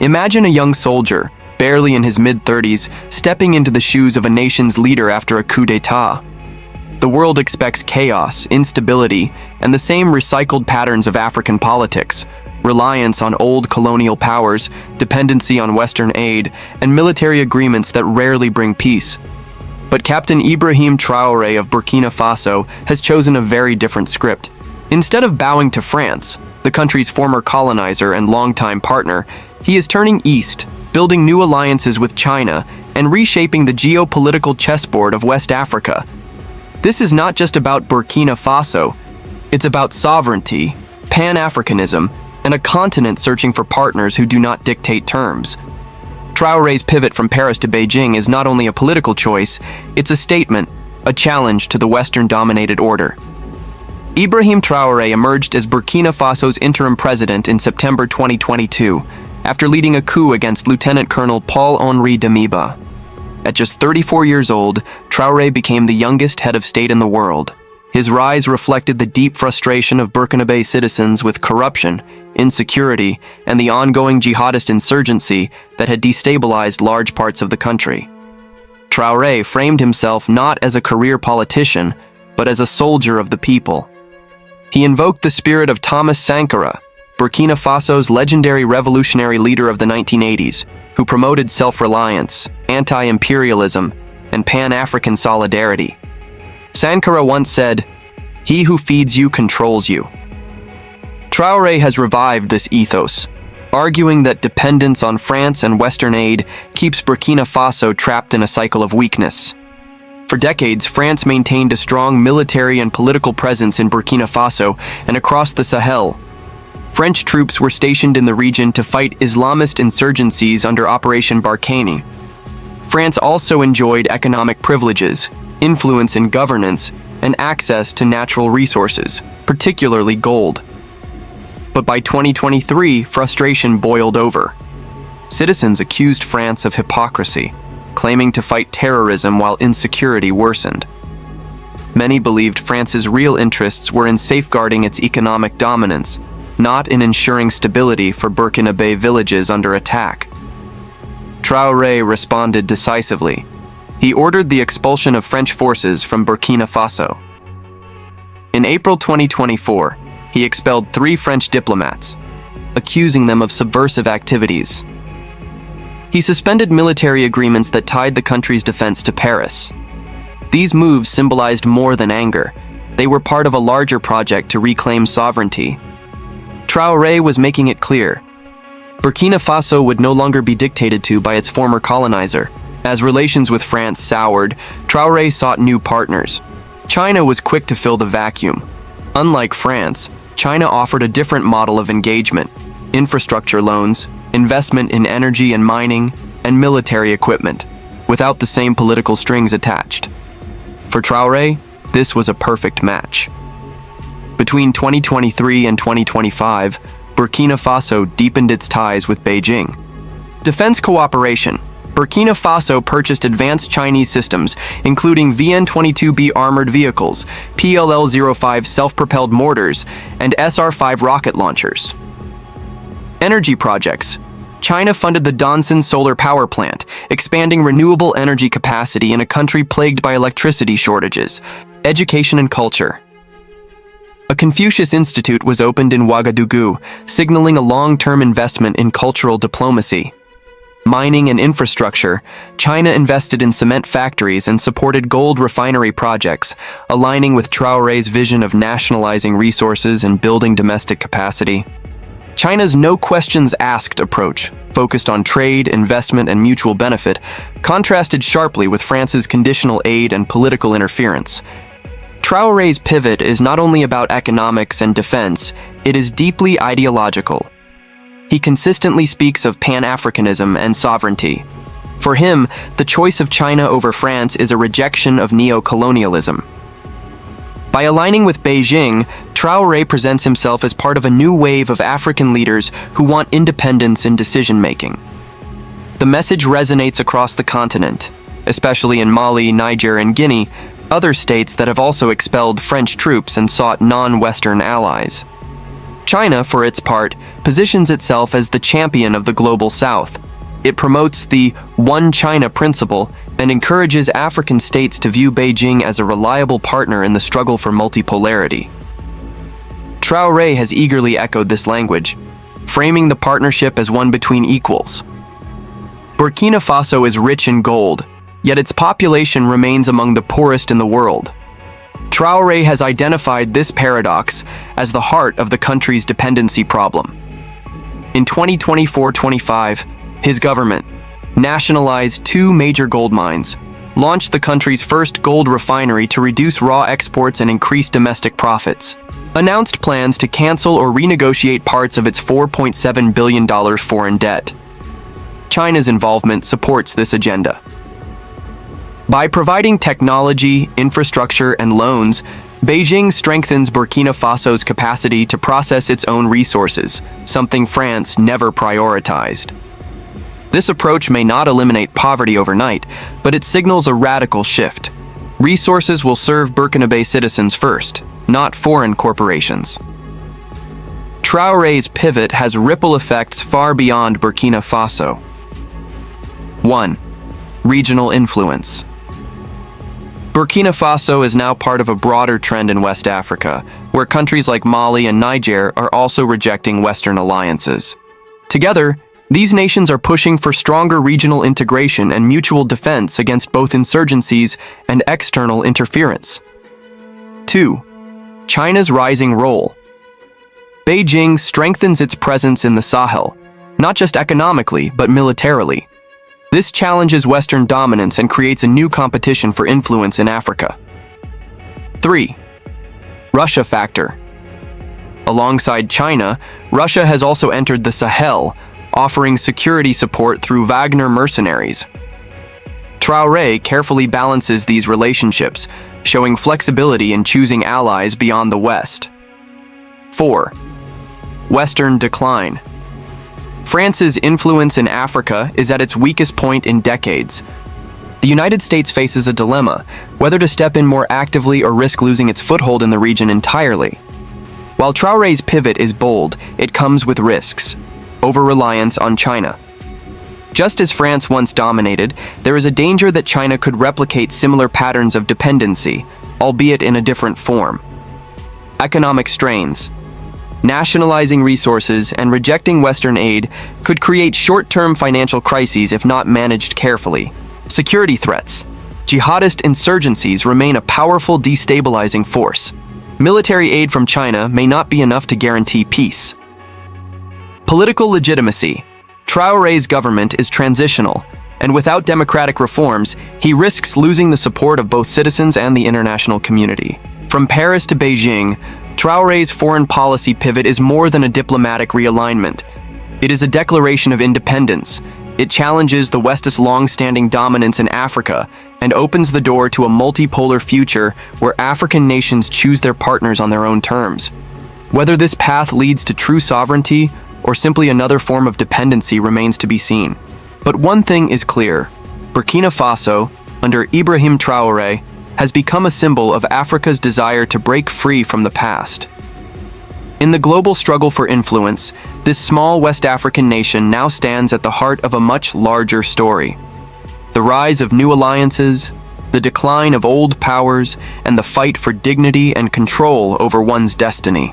Imagine a young soldier, barely in his mid-30s, stepping into the shoes of a nation's leader after a coup d'etat. The world expects chaos, instability, and the same recycled patterns of African politics: reliance on old colonial powers, dependency on Western aid, and military agreements that rarely bring peace. But Captain Ibrahim Traoré of Burkina Faso has chosen a very different script. Instead of bowing to France, the country's former colonizer and longtime partner, he is turning east, building new alliances with China, and reshaping the geopolitical chessboard of West Africa. This is not just about Burkina Faso, it's about sovereignty, Pan-Africanism, and a continent searching for partners who do not dictate terms. Traoré's pivot from Paris to Beijing is not only a political choice, it's a statement, a challenge to the Western-dominated order. Ibrahim Traoré emerged as Burkina Faso's interim president in September 2022, after leading a coup against Lieutenant Colonel Paul-Henri Damiba. At just 34 years old, Traoré became the youngest head of state in the world. His rise reflected the deep frustration of Burkinabe citizens with corruption, insecurity, and the ongoing jihadist insurgency that had destabilized large parts of the country. Traoré framed himself not as a career politician, but as a soldier of the people. He invoked the spirit of Thomas Sankara, Burkina Faso's legendary revolutionary leader of the 1980s, who promoted self-reliance, anti-imperialism, and Pan-African solidarity. Sankara once said, "He who feeds you controls you." Traoré has revived this ethos, arguing that dependence on France and Western aid keeps Burkina Faso trapped in a cycle of weakness. For decades, France maintained a strong military and political presence in Burkina Faso and across the Sahel. French troops were stationed in the region to fight Islamist insurgencies under Operation Barkhane. France also enjoyed economic privileges, influence in governance, and access to natural resources, particularly gold. But by 2023, frustration boiled over. Citizens accused France of hypocrisy, claiming to fight terrorism while insecurity worsened. Many believed France's real interests were in safeguarding its economic dominance, not in ensuring stability for Burkinabe villages under attack. Traoré responded decisively. He ordered the expulsion of French forces from Burkina Faso. In April 2024, he expelled 3 French diplomats, accusing them of subversive activities. He suspended military agreements that tied the country's defense to Paris. These moves symbolized more than anger. They were part of a larger project to reclaim sovereignty. Traoré was making it clear: Burkina Faso would no longer be dictated to by its former colonizer. As relations with France soured, Traoré sought new partners. China was quick to fill the vacuum. Unlike France, China offered a different model of engagement: infrastructure loans, investment in energy and mining, and military equipment, without the same political strings attached. For Traoré, this was a perfect match. Between 2023 and 2025, Burkina Faso deepened its ties with Beijing. Defense cooperation. Burkina Faso purchased advanced Chinese systems, including VN-22B armored vehicles, PLL-05 self-propelled mortars, and SR-5 rocket launchers. Energy projects. China funded the Donsan solar power plant, expanding renewable energy capacity in a country plagued by electricity shortages. Education and culture. A Confucius Institute was opened in Ouagadougou, signaling a long-term investment in cultural diplomacy. Mining and infrastructure. China invested in cement factories and supported gold refinery projects, aligning with Traoré's vision of nationalizing resources and building domestic capacity. China's no-questions-asked approach, focused on trade, investment, and mutual benefit, contrasted sharply with France's conditional aid and political interference. Traoré's pivot is not only about economics and defense, it is deeply ideological. He consistently speaks of Pan-Africanism and sovereignty. For him, the choice of China over France is a rejection of neo-colonialism. By aligning with Beijing, Traoré presents himself as part of a new wave of African leaders who want independence in decision-making. The message resonates across the continent, especially in Mali, Niger, and Guinea, other states that have also expelled French troops and sought non-Western allies. China, for its part, positions itself as the champion of the global South. It promotes the One China principle and encourages African states to view Beijing as a reliable partner in the struggle for multipolarity. Traoré has eagerly echoed this language, framing the partnership as one between equals. Burkina Faso is rich in gold, yet its population remains among the poorest in the world. Traoré has identified this paradox as the heart of the country's dependency problem. In 2024-25, his government nationalized 2 major gold mines, launched the country's first gold refinery to reduce raw exports and increase domestic profits, announced plans to cancel or renegotiate parts of its $4.7 billion foreign debt. China's involvement supports this agenda. By providing technology, infrastructure, and loans, Beijing strengthens Burkina Faso's capacity to process its own resources, something France never prioritized. This approach may not eliminate poverty overnight, but it signals a radical shift. Resources will serve Burkinabe citizens first, not foreign corporations. Traoré's pivot has ripple effects far beyond Burkina Faso. 1. Regional influence. Burkina Faso is now part of a broader trend in West Africa, where countries like Mali and Niger are also rejecting Western alliances. Together, these nations are pushing for stronger regional integration and mutual defense against both insurgencies and external interference. 2. China's rising role. Beijing strengthens its presence in the Sahel, not just economically, but militarily. This challenges Western dominance and creates a new competition for influence in Africa. 3. Russia factor. Alongside China, Russia has also entered the Sahel, offering security support through Wagner mercenaries. Traoré carefully balances these relationships, showing flexibility in choosing allies beyond the West. 4. Western decline. France's influence in Africa is at its weakest point in decades. The United States faces a dilemma, whether to step in more actively or risk losing its foothold in the region entirely. While Traoré's pivot is bold, it comes with risks. Over-reliance on China. Just as France once dominated, there is a danger that China could replicate similar patterns of dependency, albeit in a different form. Economic strains. Nationalizing resources and rejecting Western aid could create short-term financial crises if not managed carefully. Security threats. Jihadist insurgencies remain a powerful destabilizing force. Military aid from China may not be enough to guarantee peace. Political legitimacy. Traoré's government is transitional, and without democratic reforms, he risks losing the support of both citizens and the international community. From Paris to Beijing, Traoré's foreign policy pivot is more than a diplomatic realignment. It is a declaration of independence. It challenges the West's long-standing dominance in Africa and opens the door to a multipolar future where African nations choose their partners on their own terms. Whether this path leads to true sovereignty or simply another form of dependency remains to be seen. But one thing is clear: Burkina Faso, under Ibrahim Traoré, has become a symbol of Africa's desire to break free from the past. In the global struggle for influence, this small West African nation now stands at the heart of a much larger story. The rise of new alliances, the decline of old powers, and the fight for dignity and control over one's destiny.